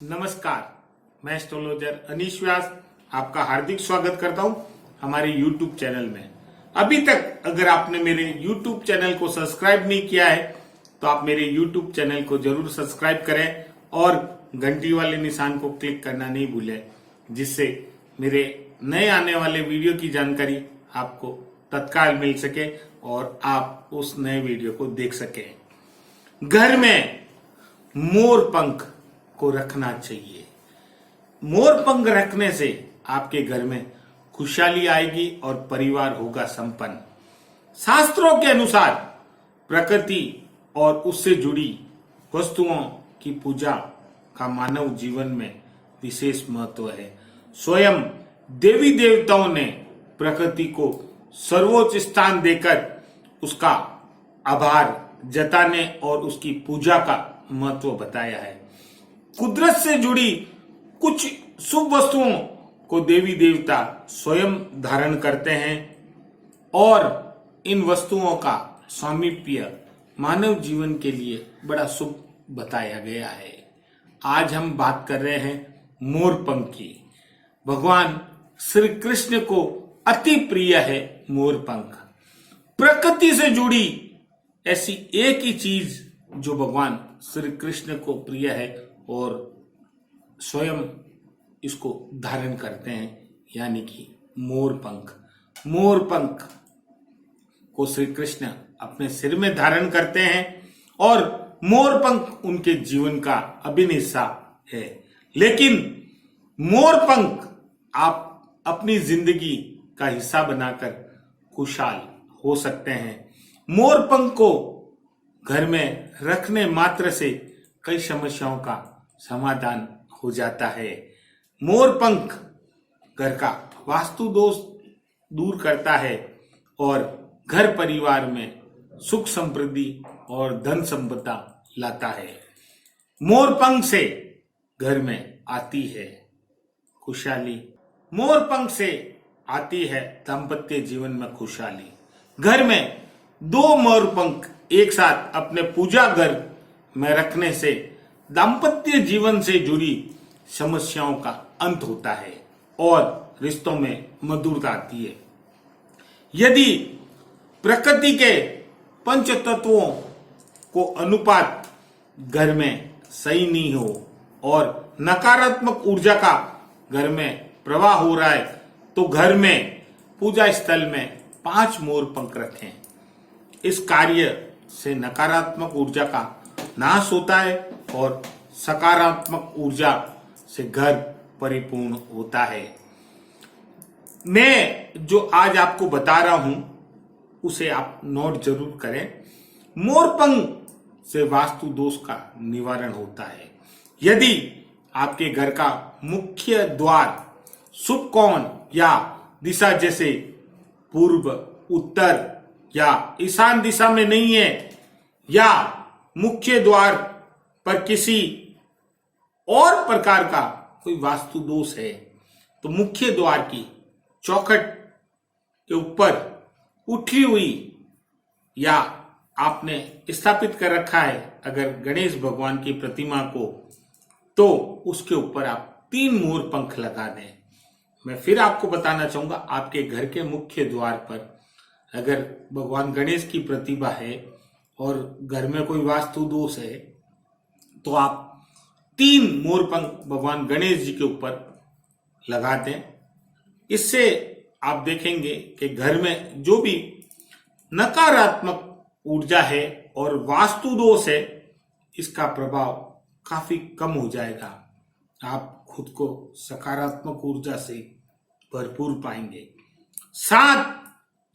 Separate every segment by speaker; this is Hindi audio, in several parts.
Speaker 1: नमस्कार, मैं एस्ट्रोलॉजर अनीश व्यास आपका हार्दिक स्वागत करता हूं हमारे YouTube चैनल में। अभी तक अगर आपने मेरे YouTube चैनल को सब्सक्राइब नहीं किया है तो आप मेरे YouTube चैनल को जरूर सब्सक्राइब करें और घंटी वाले निशान को क्लिक करना नहीं भूलें, जिससे मेरे नए आने वाले वीडियो की जानकारी आपको तत्काल मिल सके और आप उस नए वीडियो को देख सकें। घर में मोर पंख को रखना चाहिए। मोर पंख रखने से आपके घर में खुशहाली आएगी और परिवार होगा संपन्न। शास्त्रों के अनुसार प्रकृति और उससे जुड़ी वस्तुओं की पूजा का मानव जीवन में विशेष महत्व है। स्वयं देवी देवताओं ने प्रकृति को सर्वोच्च स्थान देकर उसका आभार जताने और उसकी पूजा का महत्व बताया है। कुदरत से जुड़ी कुछ शुभ वस्तुओं को देवी देवता स्वयं धारण करते हैं और इन वस्तुओं का स्वामित्व मानव जीवन के लिए बड़ा शुभ बताया गया है। आज हम बात कर रहे हैं मोर पंख की। भगवान श्री कृष्ण को अति प्रिय है मोर पंख। प्रकृति से जुड़ी ऐसी एक ही चीज जो भगवान श्री कृष्ण को प्रिय है और स्वयं इसको धारण करते हैं, यानी कि मोर पंख। मोर पंख को श्री कृष्ण अपने सिर में धारण करते हैं और मोर पंख उनके जीवन का अभिन्न हिस्सा है। लेकिन मोर पंख आप अपनी जिंदगी का हिस्सा बनाकर खुशहाल हो सकते हैं। मोर पंख को घर में रखने मात्र से कई समस्याओं का समाधान हो जाता है। मोर पंख घर का वास्तु दोष दूर करता है और घर परिवार में सुख समृद्धि और धन संपदा लाता है। मोर पंख से घर में आती है खुशहाली। मोर पंख से आती है दाम्पत्य जीवन में खुशहाली। घर में दो मोर पंख एक साथ अपने पूजा घर में रखने से दाम्पत्य जीवन से जुड़ी समस्याओं का अंत होता है और रिश्तों में मधुरता आती है। यदि प्रकृति के पंच तत्वों को अनुपात घर में सही नहीं हो और नकारात्मक ऊर्जा का घर में प्रवाह हो रहा है तो घर में पूजा स्थल में 5 मोर पंख रखें। इस कार्य से नकारात्मक ऊर्जा का नाश होता है और सकारात्मक ऊर्जा से घर परिपूर्ण होता है। मैं जो आज आपको बता रहा हूं उसे आप नोट जरूर करें। मोर पंख से वास्तु दोष का निवारण होता है। यदि आपके घर का मुख्य द्वार शुभ कोण या दिशा जैसे पूर्व, उत्तर या ईशान दिशा में नहीं है या मुख्य द्वार पर किसी और प्रकार का कोई वास्तु दोष है तो मुख्य द्वार की चौखट के ऊपर उठी हुई या आपने स्थापित कर रखा है अगर गणेश भगवान की प्रतिमा को, तो उसके ऊपर आप 3 मोर पंख लगा दें। मैं फिर आपको बताना चाहूंगा, आपके घर के मुख्य द्वार पर अगर भगवान गणेश की प्रतिमा है और घर में कोई वास्तु दोष है तो आप 3 मोर पंख भगवान गणेश जी के ऊपर लगा दें। इससे आप देखेंगे कि घर में जो भी नकारात्मक ऊर्जा है और वास्तु दोष है इसका प्रभाव काफी कम हो जाएगा। आप खुद को सकारात्मक ऊर्जा से भरपूर पाएंगे। 7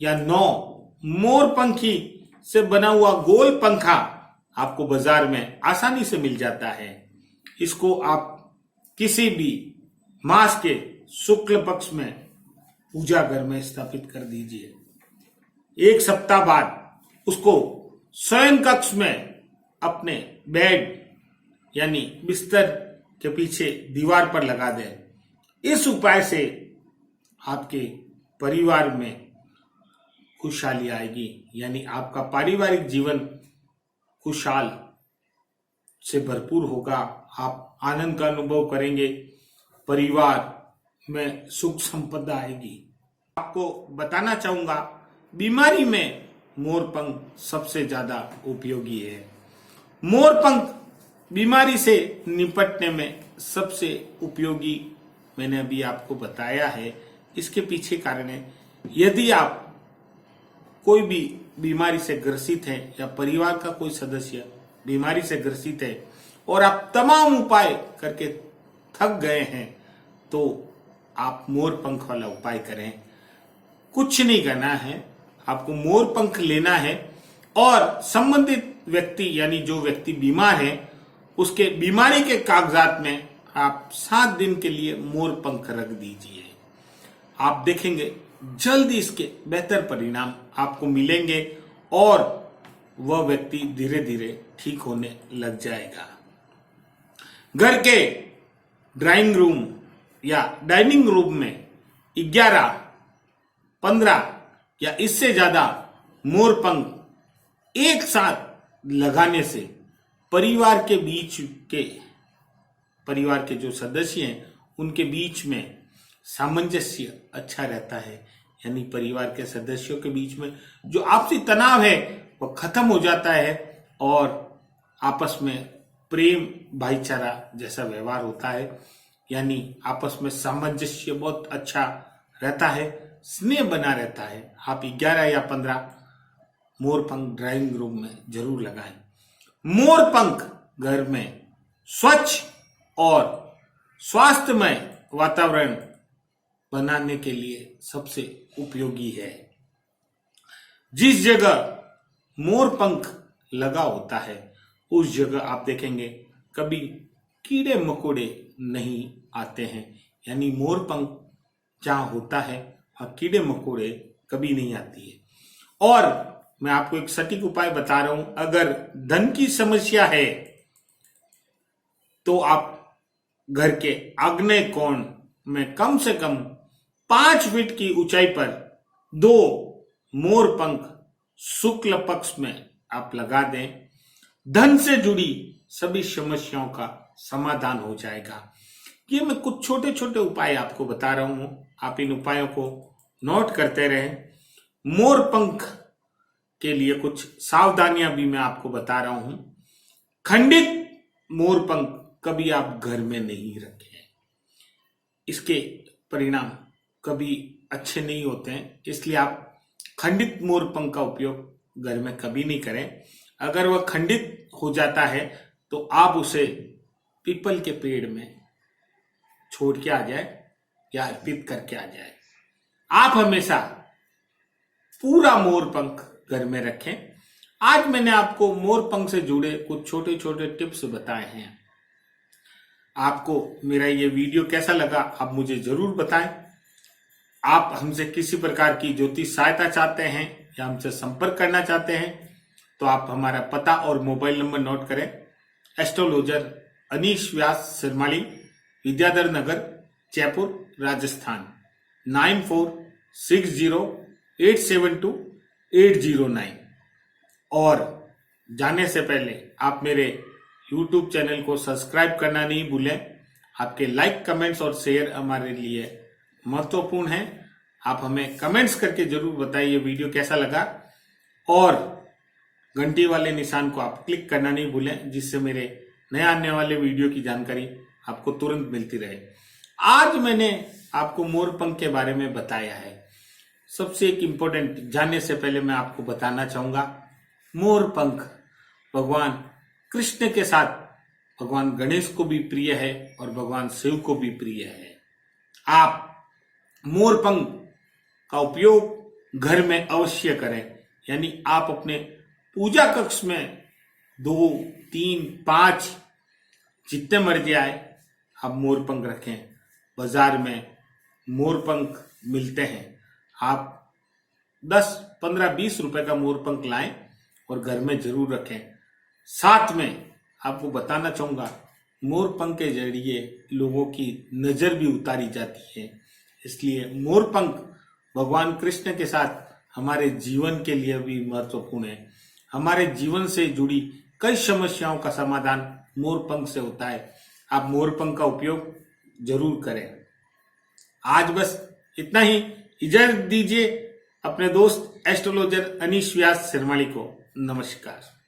Speaker 1: या 9 मोर पंखी से बना हुआ गोल पंखा आपको बाजार में आसानी से मिल जाता है। इसको आप किसी भी मास के शुक्ल पक्ष में पूजा घर में स्थापित कर दीजिए। 1 सप्ताह बाद उसको शयन कक्ष में अपने बेड यानी बिस्तर के पीछे दीवार पर लगा दें। इस उपाय से आपके परिवार में खुशहाली आएगी, यानी आपका पारिवारिक जीवन खुशहाल से भरपूर होगा। आप आनंद का अनुभव करेंगे, परिवार में सुख संपदा आएगी। आपको बताना चाहूंगा, बीमारी में मोरपंख सबसे ज्यादा उपयोगी है। मोरपंख बीमारी से निपटने में सबसे उपयोगी मैंने अभी आपको बताया है। इसके पीछे कारण है, यदि आप कोई भी बीमारी से ग्रसित है या परिवार का कोई सदस्य बीमारी से ग्रसित है और आप तमाम उपाय करके थक गए हैं, तो आप मोरपंख वाला उपाय करें। कुछ नहीं करना है, आपको मोरपंख लेना है और संबंधित व्यक्ति यानी जो व्यक्ति बीमार है उसके बीमारी के कागजात में आप 7 दिन के लिए मोरपंख रख दीजिए। आप देखेंगे जल्दी इसके बेहतर परिणाम आपको मिलेंगे और वह व्यक्ति धीरे धीरे ठीक होने लग जाएगा। घर के ड्राइंग रूम या डाइनिंग रूम में 11, 15 या इससे ज्यादा मोरपंख एक साथ लगाने से परिवार के जो सदस्य हैं उनके बीच में सामंजस्य अच्छा रहता है। यानी परिवार के सदस्यों के बीच में जो आपसी तनाव है वह खत्म हो जाता है और आपस में प्रेम भाईचारा जैसा व्यवहार होता है। यानी आपस में सामंजस्य बहुत अच्छा रहता है, स्नेह बना रहता है। आप 11 या 15 मोरपंख ड्राइंग रूम में जरूर लगाएं। मोरपंख घर में स्वच्छ और स्वास्थ्यमय वातावरण बनाने के लिए सबसे उपयोगी है। जिस जगह मोरपंख लगा होता है उस जगह आप देखेंगे कभी कीड़े मकोड़े नहीं आते हैं। यानी मोरपंख जहां होता है वहां कीड़े मकोड़े कभी नहीं आती है। और मैं आपको एक सटीक उपाय बता रहा हूं, अगर धन की समस्या है तो आप घर के आग्नेय कोण में कम से कम 5 फीट की ऊंचाई पर 2 मोरपंख शुक्ल पक्ष में आप लगा दें। धन से जुड़ी सभी समस्याओं का समाधान हो जाएगा। ये मैं कुछ छोटे छोटे उपाय आपको बता रहा हूं, आप इन उपायों को नोट करते रहें। मोरपंख के लिए कुछ सावधानियां भी मैं आपको बता रहा हूं। खंडित मोरपंख कभी आप घर में नहीं रखें, इसके परिणाम कभी अच्छे नहीं होते हैं। इसलिए आप खंडित मोरपंख का उपयोग घर में कभी नहीं करें। अगर वह खंडित हो जाता है तो आप उसे पीपल के पेड़ में छोड़ के आ जाए या अर्पित करके आ जाए। आप हमेशा पूरा मोरपंख घर में रखें। आज मैंने आपको मोरपंख से जुड़े कुछ छोटे छोटे टिप्स बताए हैं। आपको मेरा ये वीडियो कैसा लगा आप मुझे जरूर बताएं। आप हमसे किसी प्रकार की ज्योतिष सहायता चाहते हैं या हमसे संपर्क करना चाहते हैं तो आप हमारा पता और मोबाइल नंबर नोट करें। एस्ट्रोलॉजर अनीश व्यास सिरमाली, विद्याधर नगर, जयपुर, राजस्थान 9460872809। और जाने से पहले आप मेरे YouTube चैनल को सब्सक्राइब करना नहीं भूलें। आपके लाइक, कमेंट्स और शेयर हमारे लिए महत्वपूर्ण है। आप हमें कमेंट्स करके जरूर बताइए वीडियो कैसा लगा और घंटी वाले निशान को आप क्लिक करना नहीं भूलें, जिससे मेरे नए आने वाले वीडियो की जानकारी आपको तुरंत मिलती रहे। आज मैंने आपको मोरपंख के बारे में बताया है। सबसे एक इम्पोर्टेंट जानने से पहले मैं आपको बताना चाहूंगा, मोरपंख भगवान कृष्ण के साथ भगवान गणेश को भी प्रिय है और भगवान शिव को भी प्रिय है। आप मोरपंख का उपयोग घर में अवश्य करें। यानी आप अपने पूजा कक्ष में 2, 3, 5 जितने मर्जी आए आप मोरपंख रखें। बाजार में मोरपंख मिलते हैं, आप 10, 15, 20 रुपए का मोरपंख लाएं और घर में जरूर रखें। साथ में आपको बताना चाहूंगा, मोरपंख के जरिए लोगों की नजर भी उतारी जाती है। इसलिए मोरपंख भगवान कृष्ण के साथ हमारे जीवन के लिए भी महत्वपूर्ण है। हमारे जीवन से जुड़ी कई समस्याओं का समाधान मोरपंख से होता है। आप मोरपंख का उपयोग जरूर करें। आज बस इतना ही, इजाजत दीजिए अपने दोस्त एस्ट्रोलॉजर अनीश व्यास सिरमौली को। नमस्कार।